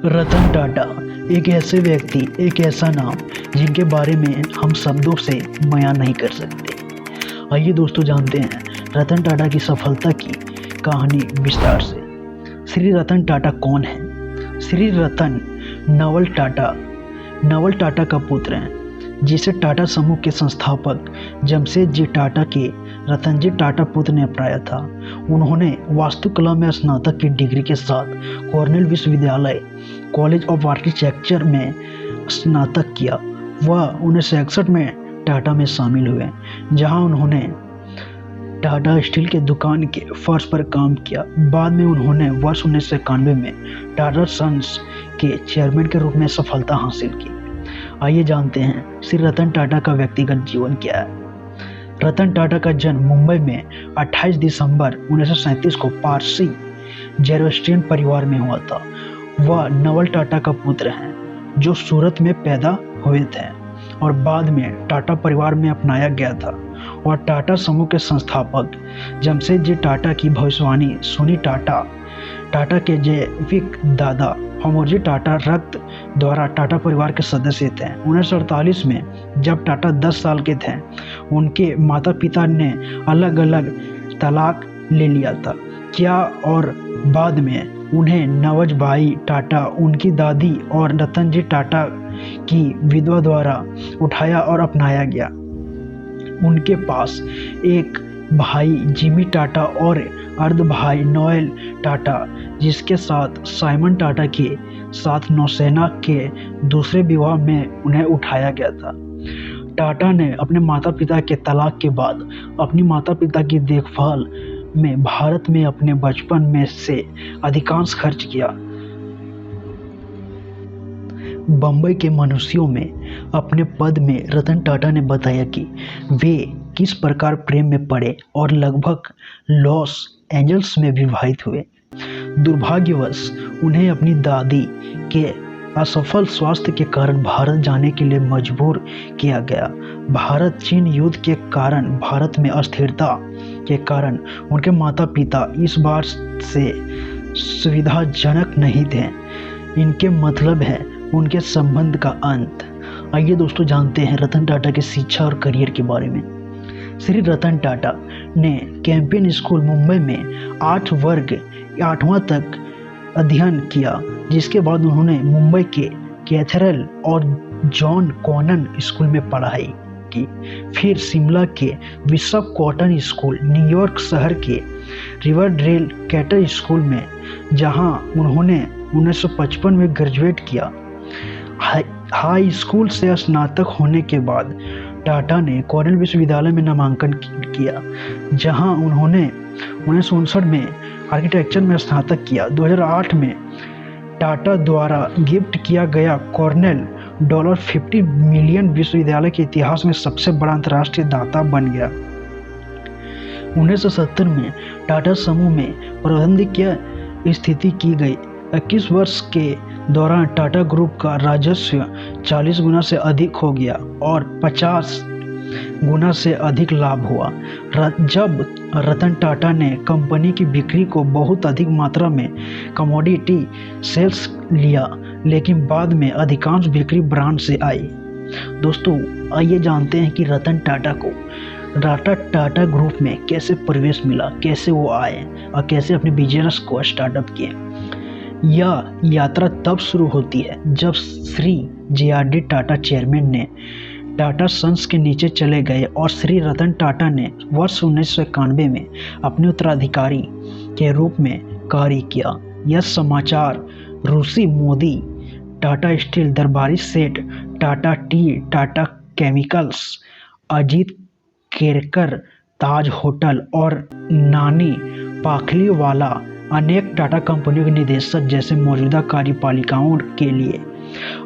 रतन टाटा एक ऐसे व्यक्ति, एक ऐसा नाम जिनके बारे में हम शब्दों से बयान नहीं कर सकते। आइए दोस्तों जानते हैं रतन टाटा की सफलता की कहानी विस्तार से। श्री रतन टाटा कौन है? श्री रतन नवल टाटा का पुत्र हैं, जिसे टाटा समूह के संस्थापक जमशेद जी टाटा के रतन जी टाटा पुत्र ने अपनाया था। उन्होंने वास्तुकला में स्नातक की डिग्री के साथ कॉर्नेल विश्वविद्यालय कॉलेज ऑफ आर्किटेक्चर में स्नातक किया। वह 1961 में टाटा में शामिल हुए, जहां उन्होंने टाटा स्टील के दुकान के फर्श पर काम किया। बाद में उन्होंने वर्ष 1991 में टाटा सन्स के चेयरमैन के रूप में सफलता हासिल की। आइए जानते हैं श्री रतन टाटा का व्यक्तिगत जीवन क्या है। रतन टाटा का जन्म मुंबई में 28 दिसंबर 1937 को पारसी ज़ेरोस्ट्रियन परिवार में हुआ था। वह नवल टाटा का पुत्र हैं, जो सूरत में पैदा हुए थे और बाद में टाटा परिवार में अपनाया गया था और टाटा समूह के संस्थापक जमशेद जी टाटा की भविष्यवाणी सुनी। टाटा के जैविक दादा अमरजी टाटा रक्त द्वारा टाटा परिवार के सदस्य थे। 1948 में जब टाटा 10 साल के थे, उनके माता पिता ने अलग अलग तलाक ले लिया था क्या और बाद में उन्हें नवज भाई टाटा, उनकी दादी और रतन जी टाटा की विधवा द्वारा उठाया और अपनाया गया। उनके पास एक भाई जिमी टाटा और अर्ध भाई नोएल टाटा, जिसके साथ साइमन टाटा के साथ नौसेना के दूसरे विवाह में उन्हें उठाया गया था। टाटा ने अपने माता पिता के तलाक के बाद अपनी माता पिता की देखभाल में भारत में अपने बचपन में से अधिकांश खर्च किया। बम्बई के मनुष्यों में अपने पद में रतन टाटा ने बताया कि वे किस प्रकार प्रेम में पड़े और लगभग लॉस एंजल्स में विवाहित हुए। दुर्भाग्यवश उन्हें अपनी दादी के असफल स्वास्थ्य के कारण भारत जाने के लिए मजबूर किया गया। भारत चीन युद्ध के कारण भारत में अस्थिरता के कारण उनके माता पिता इस बार से सुविधाजनक नहीं थे। इनके मतलब है उनके संबंध का अंत। आइए दोस्तों जानते हैं रतन टाटा के शिक्षा और करियर के बारे में। श्री रतन टाटा ने कैंपियन स्कूल मुंबई में 8वां तक अध्ययन किया, जिसके बाद उन्होंने मुंबई के कैथेड्रल और जॉन कॉनन स्कूल में पढ़ाई की। फिर शिमला के बिशप कॉटन स्कूल, न्यूयॉर्क शहर के रिवरडेल कैडेट स्कूल में, जहां उन्होंने 1955 में ग्रेजुएट किया। हाई स्कूल से स्नातक होने के बाद टाटा ने कॉर्नेल विश्वविद्यालय में नामांकन किया, जहां उन्होंने 1959 में आर्किटेक्चर में स्नातक किया। 2008 में टाटा द्वारा गिफ्ट किया गया कॉर्नेल $50 मिलियन विश्वविद्यालय के इतिहास में सबसे बड़ा अंतर्राष्ट्रीय दाता बन गया। 1970 में टाटा समूह में प्रबंधकीय स्थिति की गई। 21 वर्ष के दौरान टाटा ग्रुप का राजस्व 40 गुना से अधिक हो गया और 50 गुना से अधिक लाभ हुआ। जब रतन टाटा ने कंपनी की बिक्री को बहुत अधिक मात्रा में कमोडिटी सेल्स लिया, लेकिन बाद में अधिकांश बिक्री ब्रांड से आई। दोस्तों आइए जानते हैं कि रतन टाटा को टाटा ग्रुप में कैसे प्रवेश मिला, कैसे वो आए और कैसे अपने बिजनेस को स्टार्टअप किए। यह यात्रा तब शुरू होती है जब श्री जे.आर.डी. टाटा चेयरमैन ने टाटा सन्स के नीचे चले गए और श्री रतन टाटा ने वर्ष 1991 में अपने उत्तराधिकारी के रूप में कार्य किया। यह समाचार रूसी मोदी, टाटा स्टील, दरबारी सेठ, टाटा टी, टाटा केमिकल्स, अजीत केरकर, ताज होटल और नानी पाखलीवाला अनेक टाटा कंपनियों के निदेशक जैसे मौजूदा कार्यपालिकाओं के लिए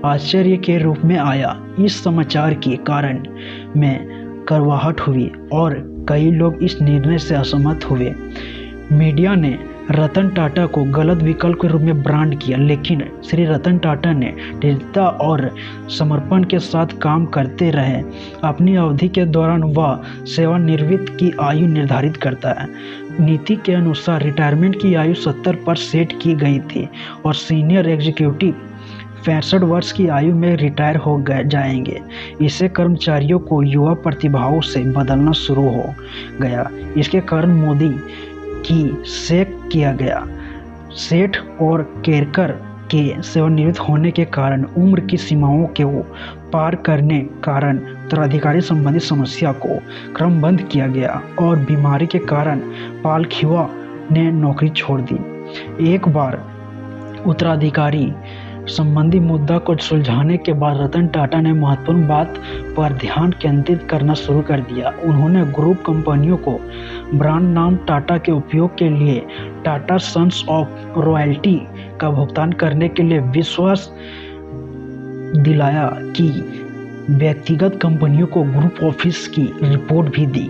आश्चर्य के रूप में आया। इस समाचार के कारण में करवाहट हुई और कई लोग इस निर्णय से असहमत हुए। मीडिया ने रतन टाटा को गलत विकल्प के रूप में ब्रांड किया, लेकिन श्री रतन टाटा ने दृढ़ता और समर्पण के साथ काम करते रहे। अपनी अवधि के दौरान वह सेवानिवृत्ति की आयु निर्धारित करता है। नीति के अनुसार रिटायरमेंट की आयु 70 पर सेट की गई थी और सीनियर एग्जीक्यूटिव 65 वर्ष की आयु में रिटायर हो जाएंगे। इससे कर्मचारियों को युवा प्रतिभाओं से बदलना शुरू हो गया। इसके कारण मोदी की किया गया। सेठ और केरकर के सेवानिवृत्त होने के कारण उम्र की सीमाओं के पार करने कारण उत्तराधिकारी संबंधी समस्या को क्रमबद्ध किया गया और बीमारी के कारण पालखिवा ने नौकरी छोड़ दी। एक बार उत्तराधिकारी संबंधी मुद्दा को सुलझाने के बाद रतन टाटा ने महत्वपूर्ण बात पर ध्यान केंद्रित करना शुरू कर दिया। उन्होंने ग्रुप कंपनियों को ब्रांड नाम टाटा के उपयोग के लिए टाटा सन्स ऑफ रॉयल्टी का भुगतान करने के लिए विश्वास दिलाया कि व्यक्तिगत कंपनियों को ग्रुप ऑफिस की रिपोर्ट भी दी।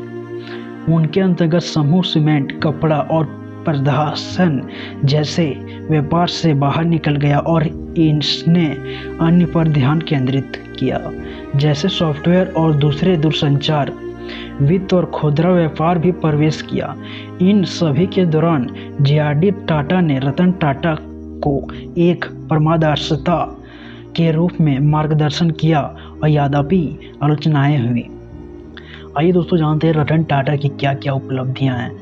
उनके अंतर्गत समूह सीमेंट, कपड़ा और प्रशासन जैसे व्यापार से बाहर निकल गया और इसने अन्य पर ध्यान केंद्रित किया, जैसे सॉफ्टवेयर और दूसरे दूरसंचार, वित्त और खुदरा व्यापार भी प्रवेश किया। इन सभी के दौरान जे.आर.डी. टाटा ने रतन टाटा को एक परामर्शदाता के रूप में मार्गदर्शन किया और यद्यपि आलोचनाएं हुई। आइए दोस्तों जानते हैं रतन टाटा की क्या क्या उपलब्धियां हैं।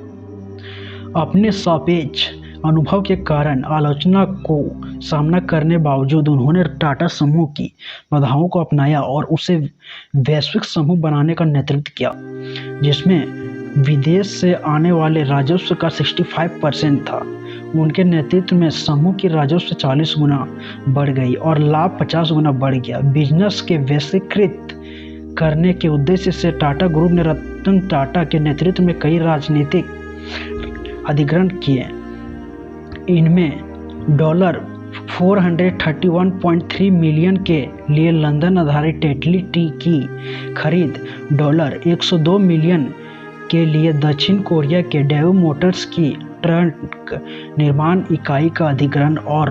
अपने सापेक्ष अनुभव के कारण आलोचना को सामना करने बावजूद उन्होंने टाटा समूह की बाधाओं को अपनाया और उसे वैश्विक समूह बनाने का नेतृत्व किया, जिसमें विदेश से आने वाले राजस्व का 65% था। उनके नेतृत्व में समूह की राजस्व 40 गुना बढ़ गई और लाभ 50 गुना बढ़ गया। बिजनेस के वैश्वीकृत करने के उद्देश्य से टाटा ग्रुप ने रतन टाटा के नेतृत्व में कई राजनीतिक अधिग्रहण किए। इनमें $431.3 मिलियन के लिए लंदन आधारित टेटली टी की खरीद, $102 मिलियन के लिए दक्षिण कोरिया के डेवो मोटर्स की ट्रक निर्माण इकाई का अधिग्रहण और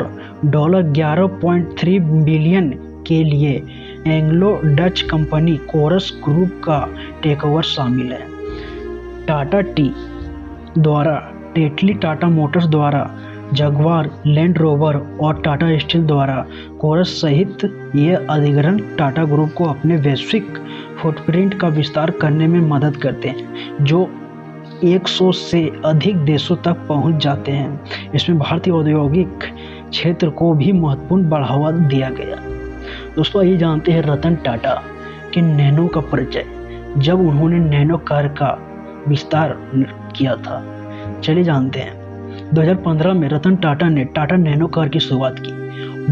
$11.3 बिलियन के लिए Anglo Dutch company Corus group का टेकओवर शामिल है। टाटा टी द्वारा टेटली, टाटा मोटर्स द्वारा जगुआर लैंड रोवर और टाटा स्टील द्वारा कोरस सहित ये अधिग्रहण टाटा ग्रुप को अपने वैश्विक फुटप्रिंट का विस्तार करने में मदद करते हैं, जो 100 से अधिक देशों तक पहुंच जाते हैं। इसमें भारतीय औद्योगिक क्षेत्र को भी महत्वपूर्ण बढ़ावा दिया गया। दोस्तों ये जानते हैं रतन टाटा के नैनो का परिचय, जब उन्होंने नैनो कार का विस्तार किया था। चलिए जानते हैं। 2015 में रतन टाटा ने टाटा नैनो कार की शुरुआत की,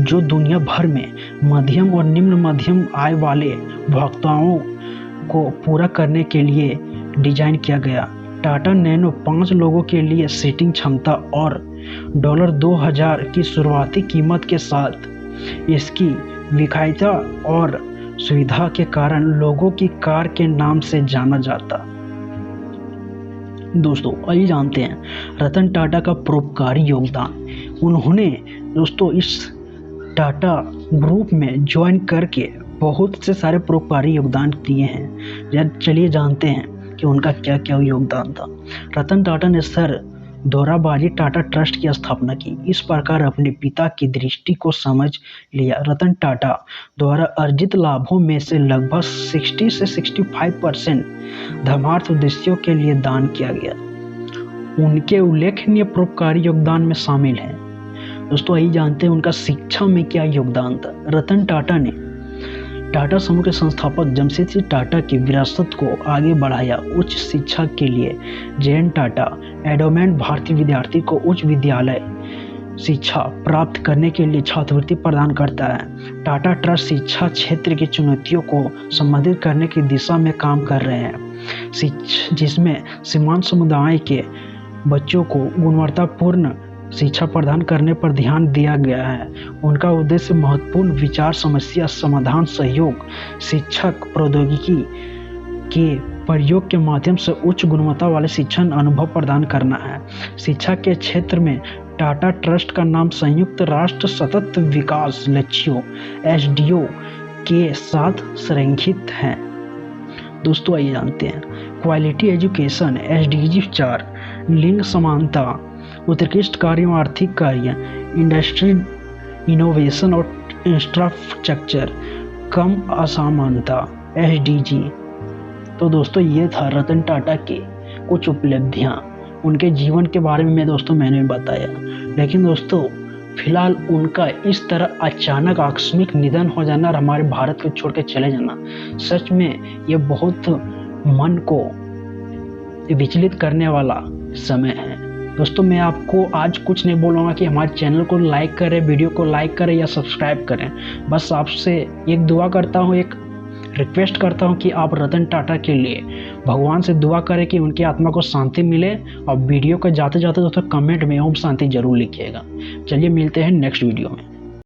जो दुनिया भर में मध्यम और निम्न मध्यम आय वाले उपभोक्ताओं को पूरा करने के लिए डिजाइन किया गया। टाटा नैनो 5 लोगों के लिए सीटिंग क्षमता और $2000 की शुरुआती कीमत के साथ इसकी विखायता और सुविधा के कारण लोगों की कार के नाम से जाना जाता। दोस्तों आइए जानते हैं रतन टाटा का परोपकारी योगदान। उन्होंने दोस्तों इस टाटा ग्रुप में ज्वाइन करके बहुत से सारे परोपकारी योगदान दिए हैं। चलिए जानते हैं कि उनका क्या क्या योगदान था। रतन टाटा ने सर दोराबजी टाटा ट्रस्ट की स्थापना की। इस प्रकार अपने पिता की दृष्टि को समझ लिया। रतन टाटा द्वारा अर्जित लाभों में से लगभग 60 से 65% धर्मार्थ उद्देश्यों के लिए दान किया गया। उनके उल्लेखनीय परोपकारी योगदान में शामिल हैं। दोस्तों आइए जानते हैं उनका शिक्षा में क्या योगदान था। रतन टाटा ने टाटा समूह के संस्थापक जमशेद सिंह टाटा की विरासत को आगे बढ़ाया। उच्च शिक्षा के लिए जे.एन. टाटा एंडोमेंट भारतीय विद्यार्थी को उच्च विद्यालय शिक्षा प्राप्त करने के लिए छात्रवृत्ति प्रदान करता है। टाटा ट्रस्ट शिक्षा क्षेत्र की चुनौतियों को संबोधित करने की दिशा में काम कर रहे हैं, जिसमें सीमांत समुदाय के बच्चों को गुणवत्तापूर्ण शिक्षा प्रदान करने पर ध्यान दिया गया है। उनका उद्देश्य महत्वपूर्ण विचार, समस्या समाधान, सहयोग, शिक्षक प्रौद्योगिकी के प्रयोग के माध्यम से उच्च गुणवत्ता वाले शिक्षण अनुभव प्रदान करना है। शिक्षा के क्षेत्र में टाटा ट्रस्ट का नाम संयुक्त राष्ट्र सतत विकास लक्ष्यों (SDO) के साथ संरेखित है। दोस्तों आइए जानते हैं क्वालिटी एजुकेशन SDG 4, लिंग समानता, उत्कृष्ट कार्य, आर्थिक कार्य, इंडस्ट्री इनोवेशन और इंफ्रास्ट्रक्चर कम असमानता SDG। तो दोस्तों ये था रतन टाटा के कुछ उपलब्धियां, उनके जीवन के बारे में मैंने बताया। लेकिन दोस्तों फिलहाल उनका इस तरह अचानक आकस्मिक निधन हो जाना और हमारे भारत को छोड़ के चले जाना, सच में ये बहुत मन को विचलित करने वाला समय है। दोस्तों मैं आपको आज कुछ नहीं बोलूँगा कि हमारे चैनल को लाइक करें, वीडियो को लाइक करें या सब्सक्राइब करें। बस आपसे एक दुआ करता हूँ, एक रिक्वेस्ट करता हूँ कि आप रतन टाटा के लिए भगवान से दुआ करें कि उनकी आत्मा को शांति मिले। और वीडियो को जाते जाते दोस्तों कमेंट में ओम शांति जरूर लिखिएगा। चलिए मिलते हैं नेक्स्ट वीडियो में।